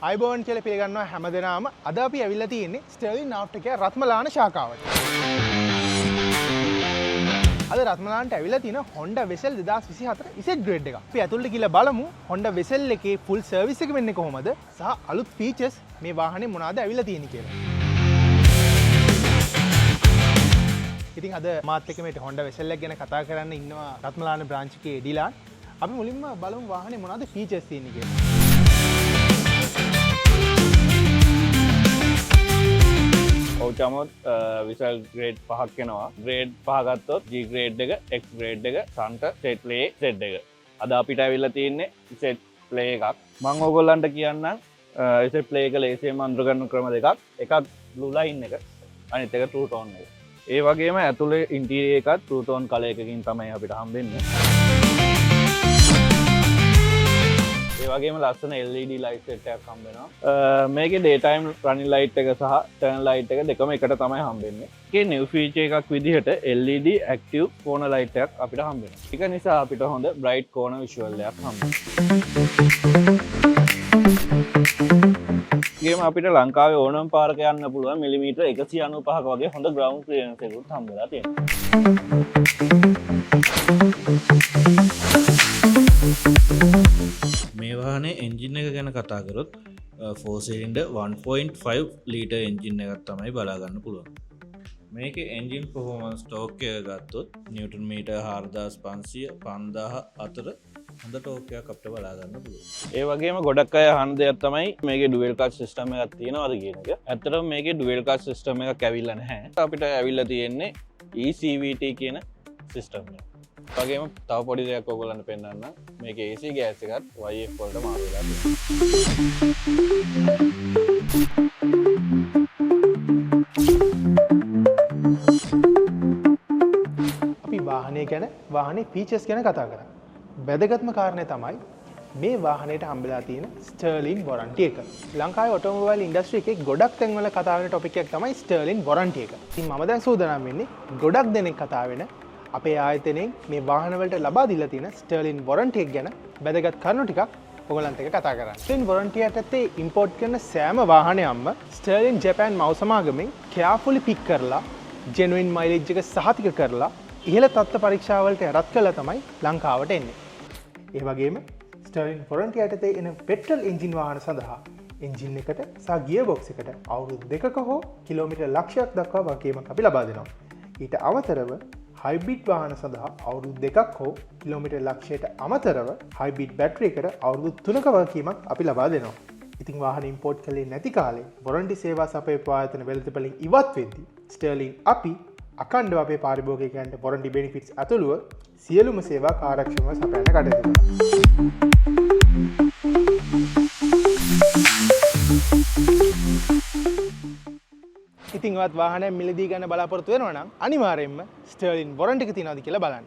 අයිබෝන් කියලා පිළිගන්නවා හැමදෙනාම. අද අපි ඇවිල්ලා තියෙන්නේ ස්ටර්ලින් ආෆ්ටර්කෙයාර් රත්මලාන ශාඛාවට. අද රත්මලාන්ට ඇවිල්ලා තියෙන Honda Vezel 2024 Z grade එක. අපි ඇතුළට ගිහලා බලමු Honda Vezel එකේ full service එක වෙන්නේ කොහොමද සහ අලුත් features මේ වාහනේ මොනවාද ඇවිල්ලා තියෙන්නේ කියලා. ඉතින් අද මාත් එක්ක මේ Honda Vezel එක ගැන කතා කරන්න ඉන්නවා රත්මලාන branch එකේ ඩීලර්. අපි මුලින්ම බලමු වාහනේ මොනවාද features තියෙන්නේ කියලා. චමොත් විසල් ග්‍රේඩ් 5ක් වෙනවා. ග්‍රේඩ් 5 ගත්තොත් G ග්‍රේඩ් එක, X ග්‍රේඩ් එක, ෆ්‍රන්ට් සෙට් ප්ලේ සෙට් එක. අද අපිට ඇවිල්ලා තියෙන්නේ සෙට් ප්ලේ එකක්. මම ඕගොල්ලන්ට කියන්නම් සෙට් ප්ලේ එක ලේසියෙන් අඳුර ගන්න ක්‍රම දෙකක්. එකක් blue line එක, අනිත් එක true tone එක. ඒ වගේම ඇතුලේ ඉන්ටීරියර් එකත් true tone කලර් එකකින් තමයි අපිට හම්බෙන්නේ. ඒ වගේම ලස්සන LED light set එකක් හම්බ වෙනවා. මේකේ daytime running light එක සහ turn light එක දෙකම එකට තමයි හම්බෙන්නේ. ඒකේ new feature එකක් විදිහට LED active corner light එකක් අපිට හම්බ වෙනවා. ඒක නිසා අපිට හොඳ bright corner visual එකක් හම්බ වෙනවා. ඒකම අපිට ලංකාවේ ඕනම පාරක යන්න පුළුවන් මිලිමීටර් 195ක වගේ හොඳ ground clearance එකක් හම්බ වෙලා තියෙනවා. මේ වාහනේ එන්ජින් එක ගැන කතා කරොත් 4 සිලින්ඩර් 1.5 ලීටර් එන්ජින් එකක් තමයි බලා ගන්න පුළුවන්. මේකේ එන්ජින් පර්ෆෝමන්ස් ටෝක් එක ගත්තොත් නිව්ටන් මීටර් 4500 5000 අතර හොඳ ටෝක් එකක් අපිට බලා ගන්න පුළුවන්. ඒ වගේම ගොඩක් අය අහන දෙයක් තමයි මේකේ ඩුවල් ක්ලච් සිස්ටම් එකක් තියෙනවද කියන එක. ඇත්තටම මේකේ ඩුවල් ක්ලච් සිස්ටම් එකක් ඇවිල්ලා නැහැ. අපිට ඇවිල්ලා තියෙන්නේ ECVT කියන සිස්ටම් එක. වගේම තව පොඩි දෙයක් ඔයගොල්ලන්ට පෙන්නන්න. මේකේ AC ගෑස් එකත් YF වලට මාරු වෙලා තියෙනවා. අපි වාහනේ ගැන වාහනේ features ගැන කතා කරා. වැදගත්ම කාරණේ තමයි මේ වාහනේට හම්බෙලා තියෙන ස්ටර්ලින් warranty එක. ලංකාවේ ඔටෝමොබයිල් ඉන්ඩස්ට්‍රි එකේ ගොඩක් තැන්වල කතා වෙන ටොපික් එකක් තමයි ස්ටර්ලින් warranty එක. ඉතින් මම දැන් සූදානම් වෙන්නේ ගොඩක් දෙනෙක් කතා වෙන අපේ ආයතනයෙන් මේ වාහන වලට ලබා දීලා තියෙන ස්ටර්ලින් warranty එක ගැන වැදගත් කරුණු ටිකක් ඔයගලන්ට එක කතා කරන්න. ස්ටර්ලින් warranty යටතේ ඉම්පෝට් කරන සෑම වාහනයක්ම ස්ටර්ලින් ජපාන් මව් සමාගමෙන් carefully pick කරලා genuine mileage එක සහතික කරලා ඉහළ තත්ත්ව පරීක්ෂා වලට යටත් කරලා තමයි ලංකාවට එන්නේ. ඒ වගේම ස්ටර්ලින් warranty යටතේ එන පෙට්‍රල් එන්ජින් වාහන සඳහා එන්ජින් එකට සහ ගියර් බොක්ස් එකට අවුරුදු 2ක හෝ කිලෝමීටර් ලක්ෂයක් දක්වා වගකීමක් අපි ලබා දෙනවා. ඊට අමතරව හයිබ්‍රිඩ් වාහන සඳහා අවුරුදු 2ක් හෝ කිලෝමීටර් ලක්ෂයට අමතරව හයිබ්‍රිඩ් බැටරි එකට අවුරුදු 3ක වගකීමක් අපි ලබා දෙනවා. ඉතින් වාහන ඉම්පෝට් කළේ නැති කාලේ warranty සේවා සපයපු ආයතන වෙළඳපොළින් ඉවත් වෙද්දී ස්ටර්ලින් අපි අඛණ්ඩව අපේ පාරිභෝගිකයන්ට warranty benefits ඇතුළුව සියලුම සේවා කාර්යක්ෂමව සපයන්න කටයුතු කරනවා. ඉතින් ඔයත් වාහනයක් මිලදී ගන්න බලාපොරොත්තු වෙනවා නම් අනිවාර්යයෙන්ම ස්ටර්ලින් warranty එක තියනවාද කියලා බලන්න.